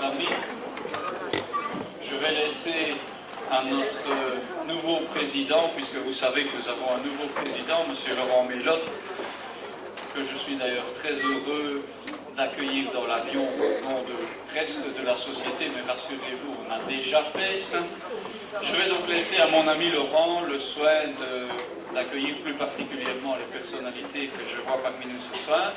chers amis, je vais laisser à notre nouveau président, puisque vous savez que nous avons un nouveau président, M. Laurent Mélotte, que je suis d'ailleurs très heureux d'accueillir dans l'avion au nom du reste de la société, mais rassurez-vous, on a déjà fait ça. Je vais donc laisser à mon ami Laurent le soin d'accueillir plus particulièrement les personnalités que je vois parmi nous ce soir.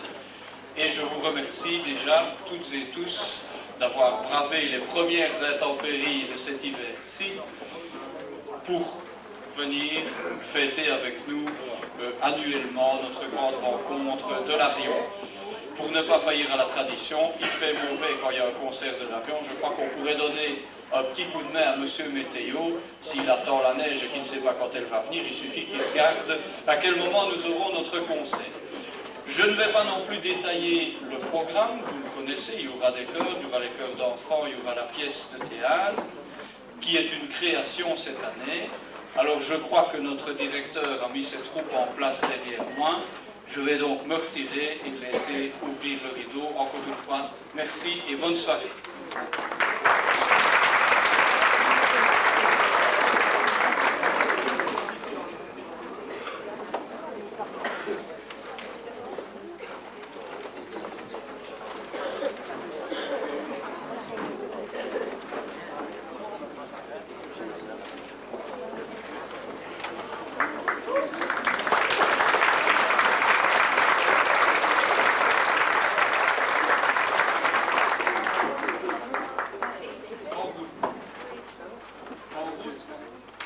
Et je vous remercie déjà, toutes et tous, d'avoir bravé les premières intempéries de cet hiver-ci pour venir fêter avec nous annuellement notre grande rencontre de l'avion. Pour ne pas faillir à la tradition, il fait mauvais quand il y a un concert de l'avion. Je crois qu'on pourrait donner un petit coup de main à Monsieur Météo. S'il attend la neige et qu'il ne sait pas quand elle va venir, il suffit qu'il regarde à quel moment nous aurons notre concert. Je ne vais pas non plus détailler le programme, vous le connaissez, il y aura des chœurs, il y aura les chœurs d'enfants, il y aura la pièce de théâtre, qui est une création cette année. Alors je crois que notre directeur a mis ses troupes en place derrière moi. Je vais donc me retirer et laisser ouvrir le rideau. Encore une fois, merci et bonne soirée.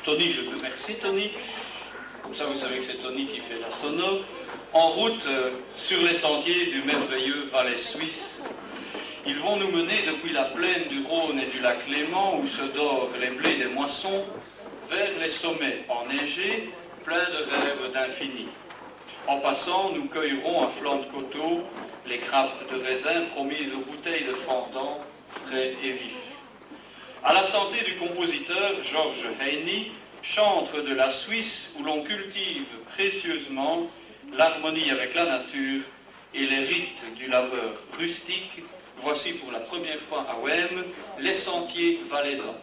Tony, je te remercie Tony. Comme ça vous savez que c'est Tony qui fait la sono. En route sur les sentiers du merveilleux Valais suisse. Ils vont nous mener depuis la plaine du Rhône et du lac Léman où se dorent les blés des moissons vers les sommets enneigés, pleins de rêves d'infini. En passant, nous cueillerons à flanc de coteau les grappes de raisin promises aux bouteilles de fendant frais et vifs. À la santé du compositeur Georges Heini, chantre de la Suisse où l'on cultive précieusement l'harmonie avec la nature et les rites du labeur rustique, voici pour la première fois à Wem les sentiers valaisans.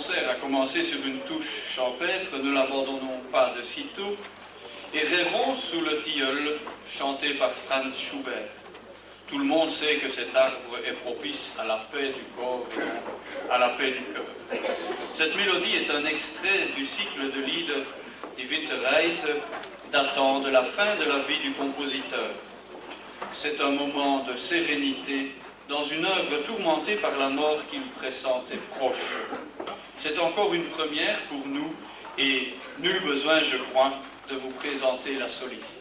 concert a commencé sur une touche champêtre, ne l'abandonnons pas de sitôt, et rêvons sous le tilleul, chanté par Franz Schubert. Tout le monde sait que cet arbre est propice à la paix du corps et à la paix du cœur. Cette mélodie est un extrait du cycle de Lieder Die Winterreise, datant de la fin de la vie du compositeur. C'est un moment de sérénité dans une œuvre tourmentée par la mort qu'il pressentait proche. C'est encore une première pour nous et nul besoin, je crois, de vous présenter la soliste.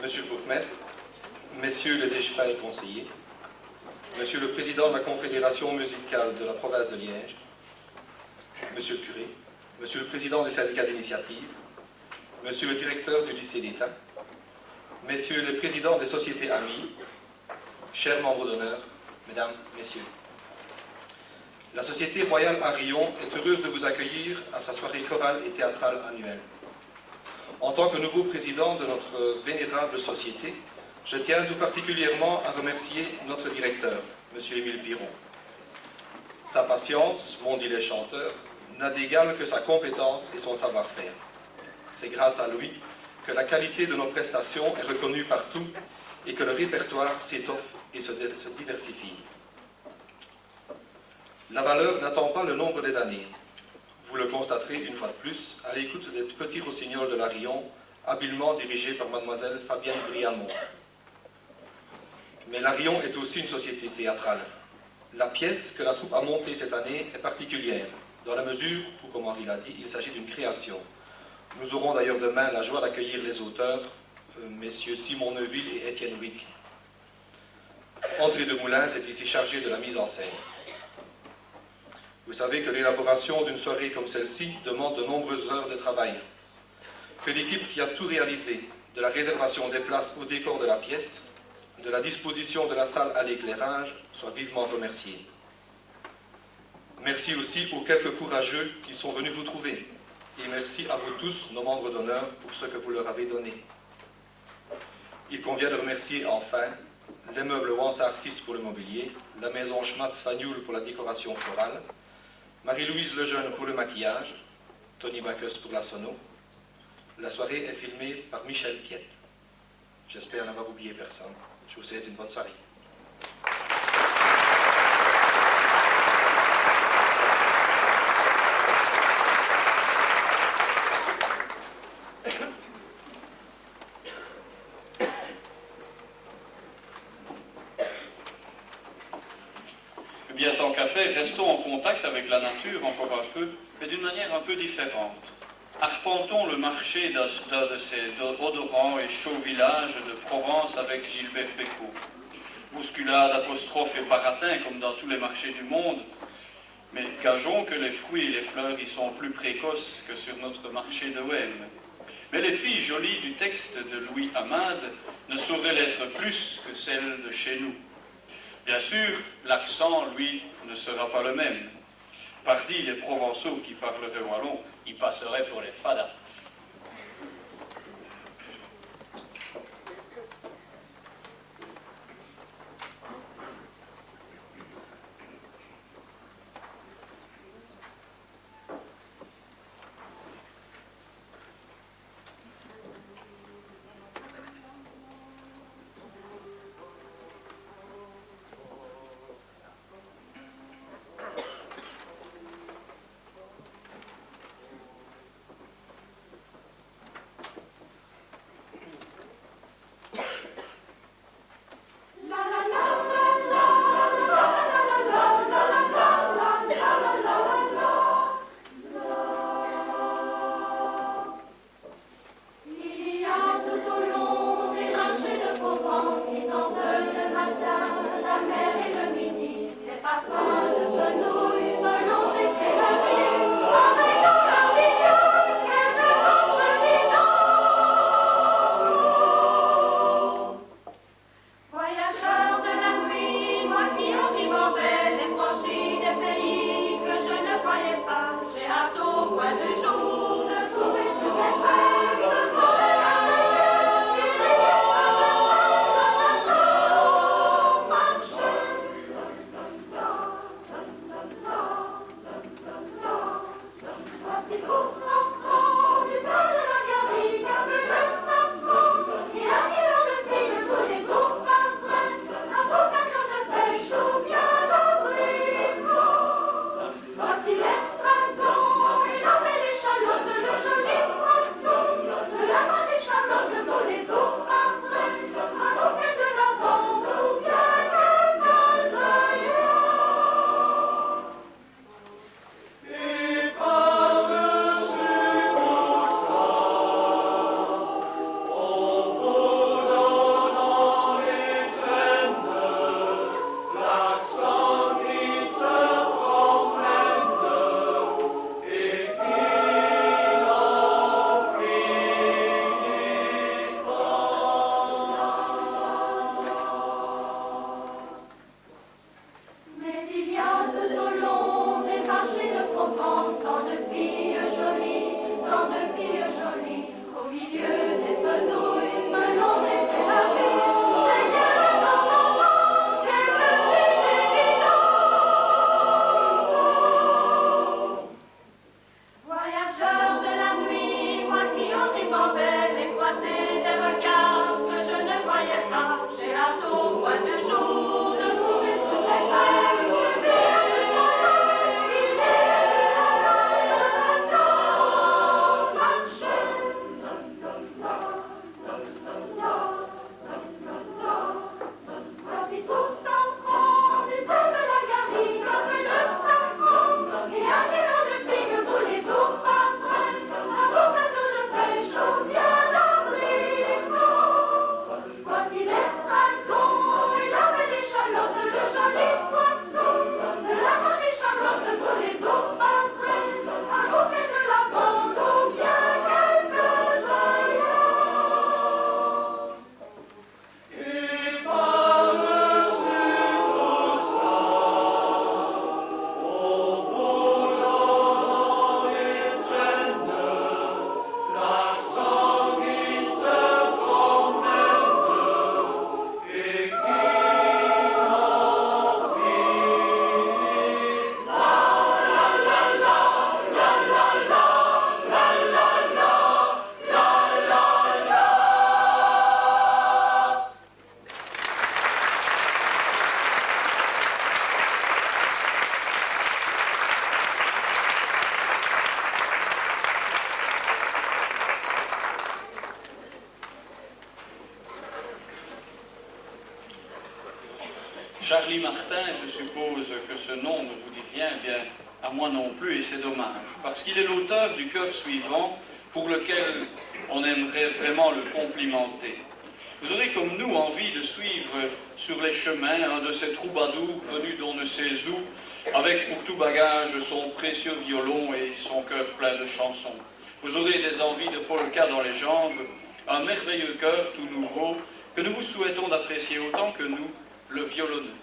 Monsieur le bourgmestre, messieurs les échevins et conseillers, monsieur le président de la Confédération musicale de la province de Liège, monsieur le curé, monsieur le président du syndicat d'initiative, Monsieur le directeur du lycée d'État, Messieurs les présidents des sociétés amies, chers membres d'honneur, Mesdames, Messieurs. La Société royale Arion est heureuse de vous accueillir à sa soirée chorale et théâtrale annuelle. En tant que nouveau président de notre vénérable société, je tiens tout particulièrement à remercier notre directeur, M. Émile Piron. Sa patience, m'ont dit les chanteurs, n'a d'égal que sa compétence et son savoir-faire. C'est grâce à lui que la qualité de nos prestations est reconnue partout et que le répertoire s'étoffe et se diversifie. La valeur n'attend pas le nombre des années. Vous le constaterez une fois de plus à l'écoute des petits rossignols de l'Arion, habilement dirigés par mademoiselle Fabienne Briamont. Mais l'Arion est aussi une société théâtrale. La pièce que la troupe a montée cette année est particulière, dans la mesure où, comme Henri l'a dit, il s'agit d'une création. Nous aurons d'ailleurs demain la joie d'accueillir les auteurs, messieurs Simon Neuville et Étienne Wick. André de Moulins est ici chargé de la mise en scène. Vous savez que l'élaboration d'une soirée comme celle-ci demande de nombreuses heures de travail. Que l'équipe qui a tout réalisé, de la réservation des places au décor de la pièce, de la disposition de la salle à l'éclairage, soit vivement remerciée. Merci aussi aux quelques courageux qui sont venus vous trouver. Et merci à vous tous, nos membres d'honneur, pour ce que vous leur avez donné. Il convient de remercier enfin les meubles Wansart Fils pour le mobilier, la maison Schmatz-Fagnoul pour la décoration florale, Marie-Louise Lejeune pour le maquillage, Tony Bacchus pour la sono. La soirée est filmée par Michel Piette. J'espère n'avoir oublié personne. Je vous souhaite une bonne soirée. Bien, tant qu'à faire, restons en contact avec la nature encore un peu, mais d'une manière un peu différente. Arpentons le marché d'un de ces odorants et chauds villages de Provence avec Gilbert Bécaud. Bousculade, apostrophe et baratin comme dans tous les marchés du monde, mais gageons que les fruits et les fleurs y sont plus précoces que sur notre marché de Wem. Mais les filles jolies du texte de Louis Amade ne sauraient l'être plus que celles de chez nous. Bien sûr, l'accent, lui, ne sera pas le même. Pardi, les Provençaux qui parleraient wallon, y passeraient pour les fadas. Charlie Martin, je suppose que ce nom ne vous dit rien, eh bien, à moi non plus, et c'est dommage, parce qu'il est l'auteur du chœur suivant, pour lequel on aimerait vraiment le complimenter. Vous aurez comme nous envie de suivre sur les chemins un de ces troubadours venus d'on ne sait où, avec pour tout bagage son précieux violon et son cœur plein de chansons. Vous aurez des envies de polka dans les jambes, un merveilleux chœur tout nouveau que nous vous souhaitons d'apprécier autant que nous, le violonneux.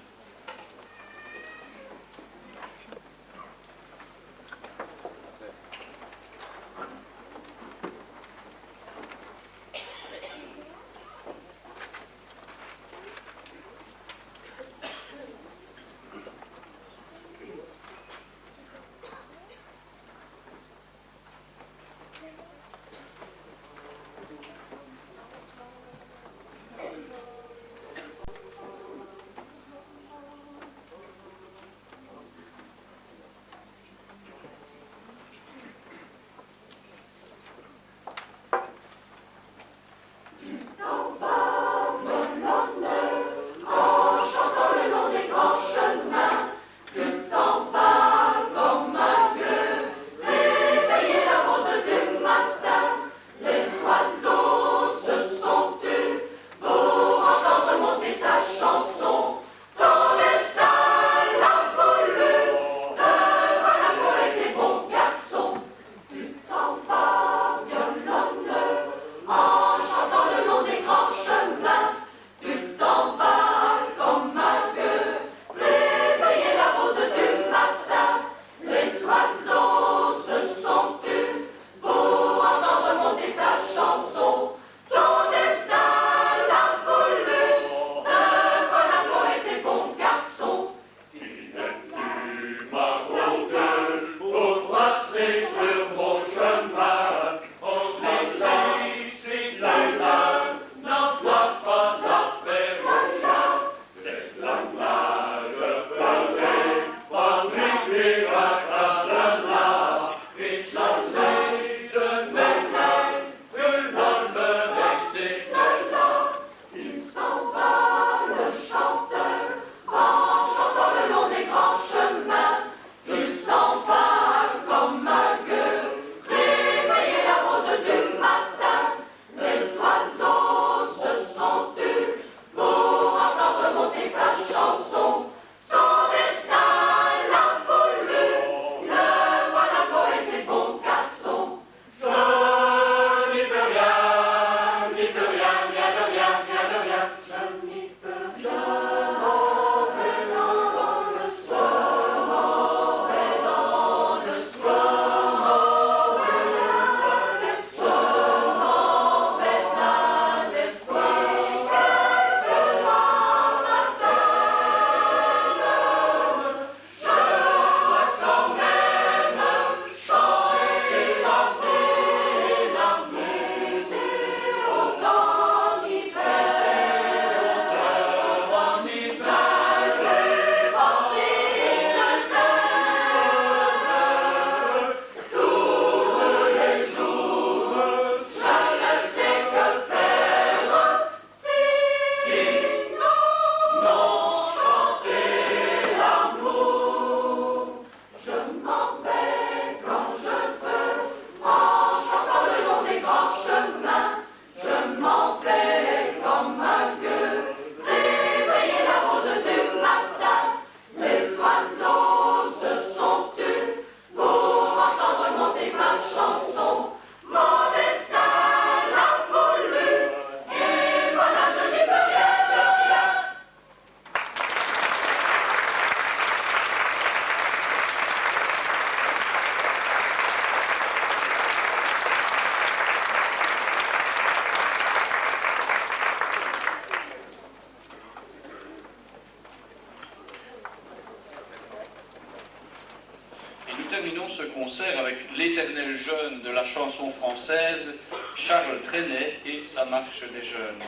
terminons ce concert avec l'éternel jeune de la chanson française, Charles Trenet et sa marche des jeunes.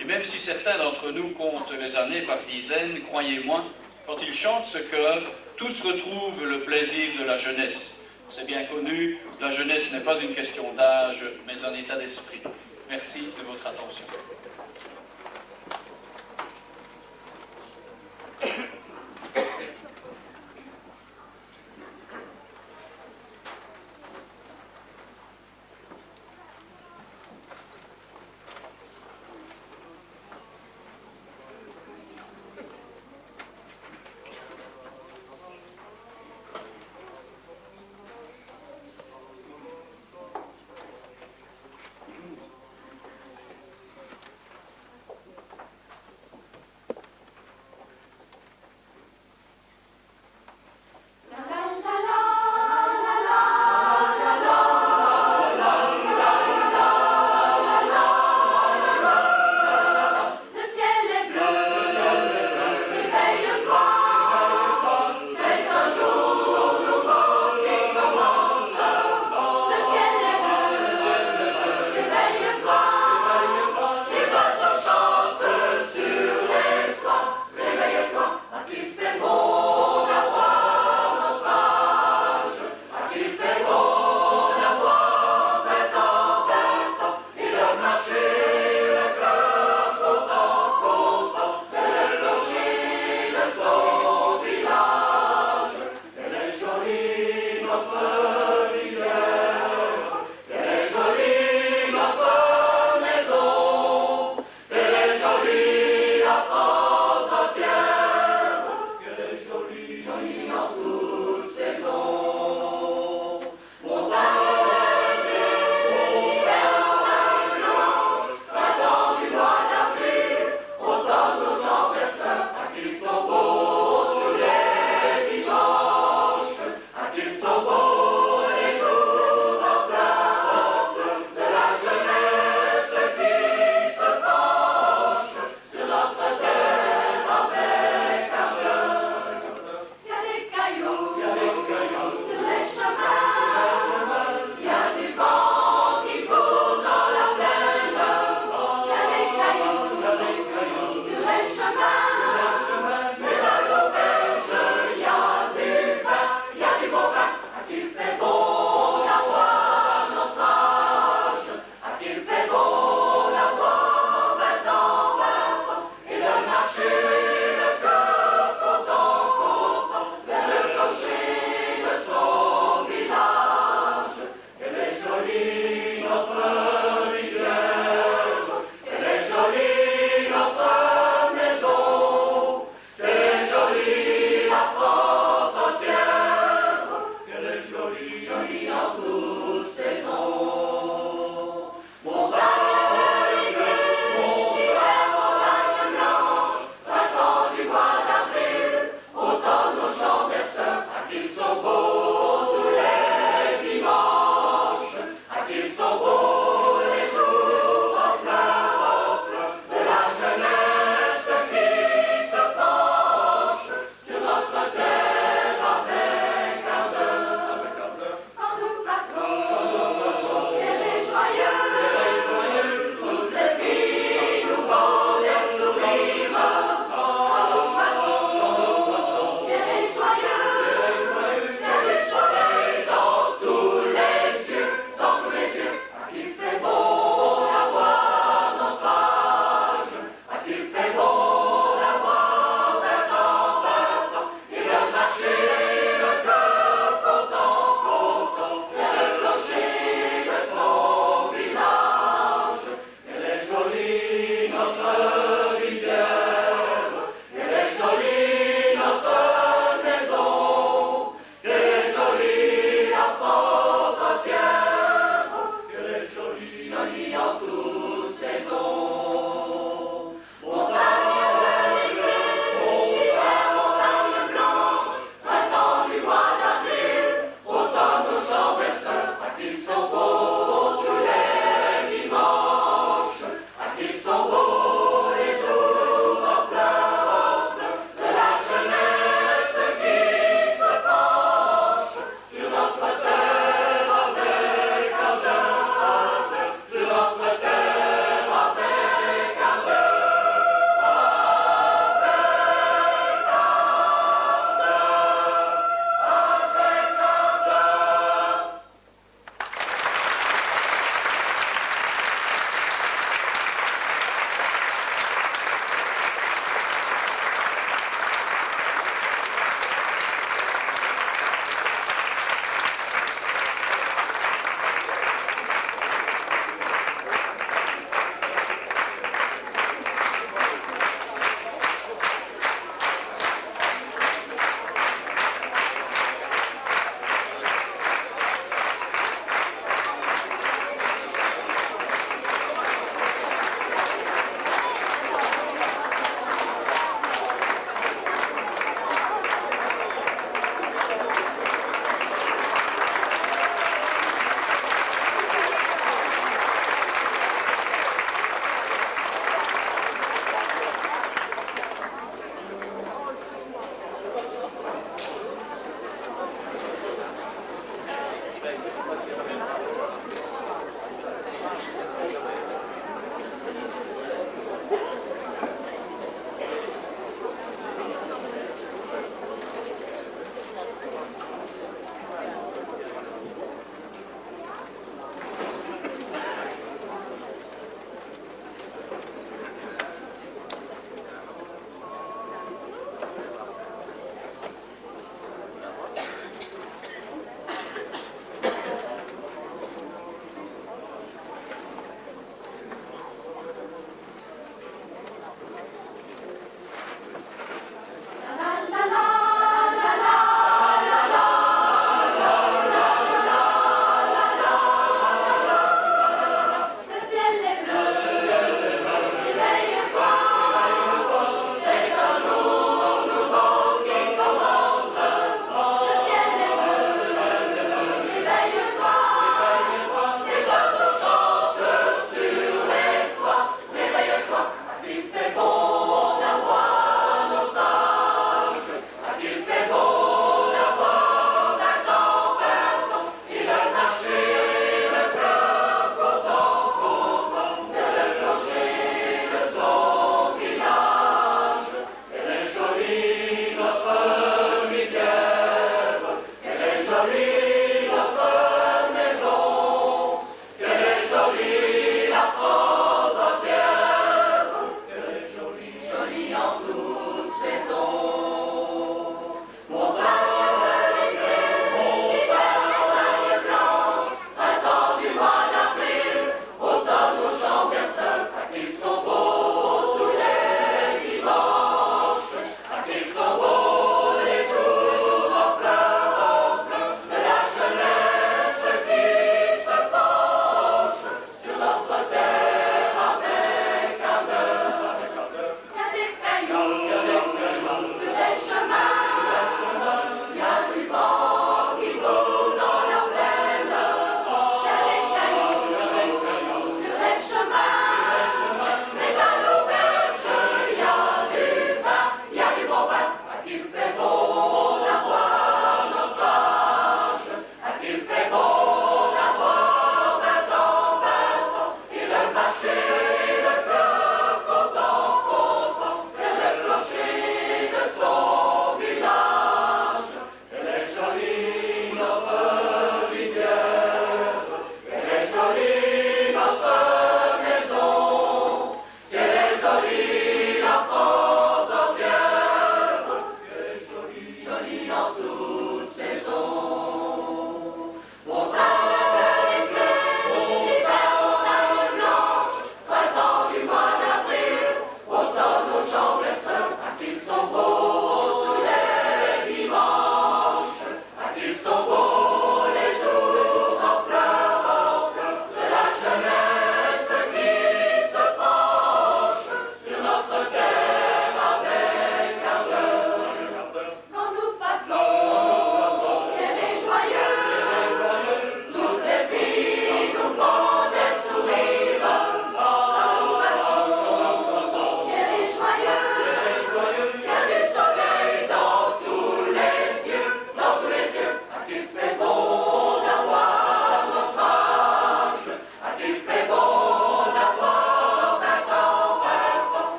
Et même si certains d'entre nous comptent les années par dizaines, croyez-moi, quand ils chantent ce chœur, tous retrouvent le plaisir de la jeunesse. C'est bien connu, la jeunesse n'est pas une question d'âge, mais un état d'esprit. Merci de votre attention.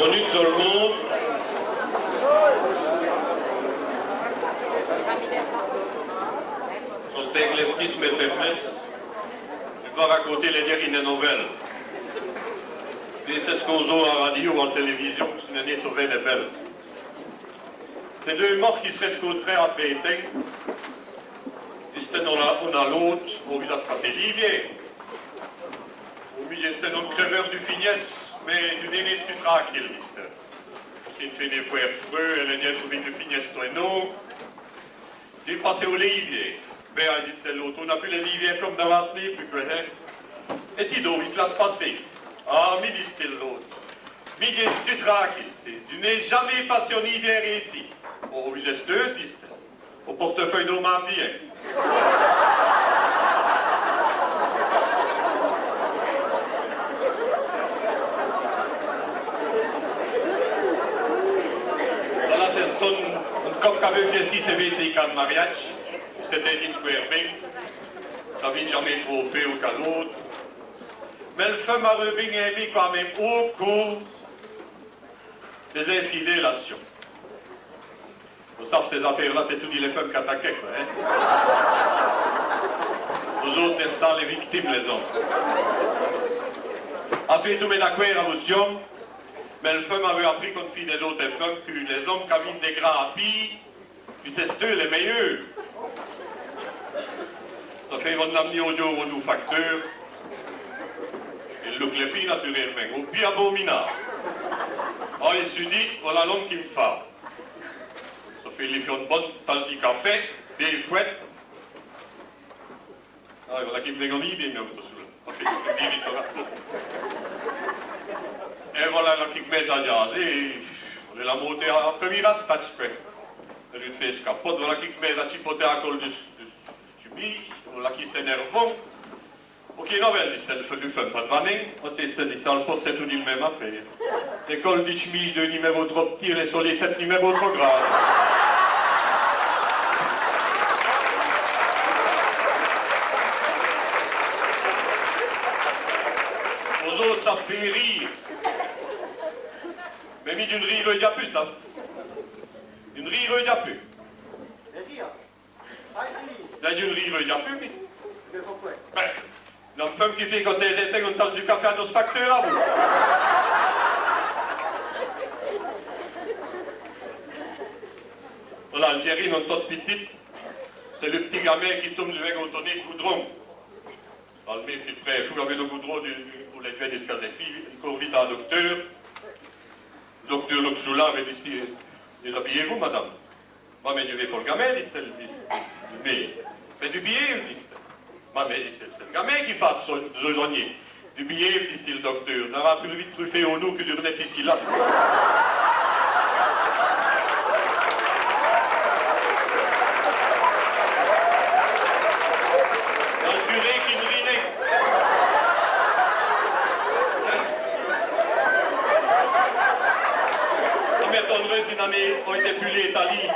Salut tout le monde. Son éclectisme et faiblesse, je vais raconter les dernières nouvelles. Et c'est ce qu'on joue en radio ou en télévision, ce n'est sauvé les belles. C'est deux morts qui seraient contraires à Pétain. Et c'était on a l'autre, au village passé Livier. Au milieu, c'était notre creveur du Fignès, mais du dernier plus tranquille, l'histoire. C'est une fait des frères freux, elle est bien trouvée du Fignès Toineau. J'ai passé au Livier. Ben, dit l'autre, on a pu les Livier comme dans la snip, plus que hein. Et Tido, il se laisse passer. Ah, mais dit l'autre. Mais tu tranquille, tu n'es jamais passé au Livier ici. Au village 2, dit au portefeuille normandien. Voilà, c'est un couple qui avait fait 10 et 20 de mariage. C'était une square big. Ça vient jamais trop fait au cas d'autre. Mais le femme a revenu quand même au cours des infidélations. Vous savez, ces affaires-là, c'est tout dit les femmes qui attaquaient, quoi, hein. Nous autres, restant les victimes, les hommes. Après, tout met d'accord à l'option, mais le femme avait appris qu'on fit des autres femmes que les hommes qui avaient des grands filles, puis c'est eux les meilleurs. Ça fait qu'on l'a mis au jour aux nous facteurs. Et le les filles, naturellement, au pire abominable. Oh, il se dit, voilà l'homme qui me fait. Ça fait les fions bonnes, tasse du café, des fouettes. Ah, voilà qui me fait gagner, bien mieux, ça fait une vite et voilà là qui me met à jaser, on est la montée à premier aspect, quoi. Elle lui fait capote, voilà qui me met à chipoter à col du stupide, voilà qui s'énerve. Ok, nouvelle, c'est le feu du fun, pas de vanner, on teste dans le poste, c'est tout dit le même affaire. L'école du chemise de numéro trop petit, les soleils 7 numéros trop graves. Aux autres, ça fait rire. Mais mis d'une rire, il n'y a plus, ça. Une rire, il n'y a plus. Là, d'une rire, il n'y a plus, mais... Ben, la femme qui fait quand elle était, on tasse du café à nos facteurs, à vous. Voilà, Algérie, notre toute petite, c'est le petit gamin qui tombe du mec au tonnet goudron. Dans le mec, c'est prêt, il faut avec le goudron pour les faire des casépis, il court vite à un docteur. Le docteur Loxoula avait dit, déshabillez-vous, madame. Moi, mais je vais pour le gamin, dit-elle. Mais, faites du billet, dit-elle. Moi, mais c'est le gamin qui fait ce joignier. Du billet, dit le docteur. On aura plus vite truffé au nous que du renette ici, là. On était plus les taliques.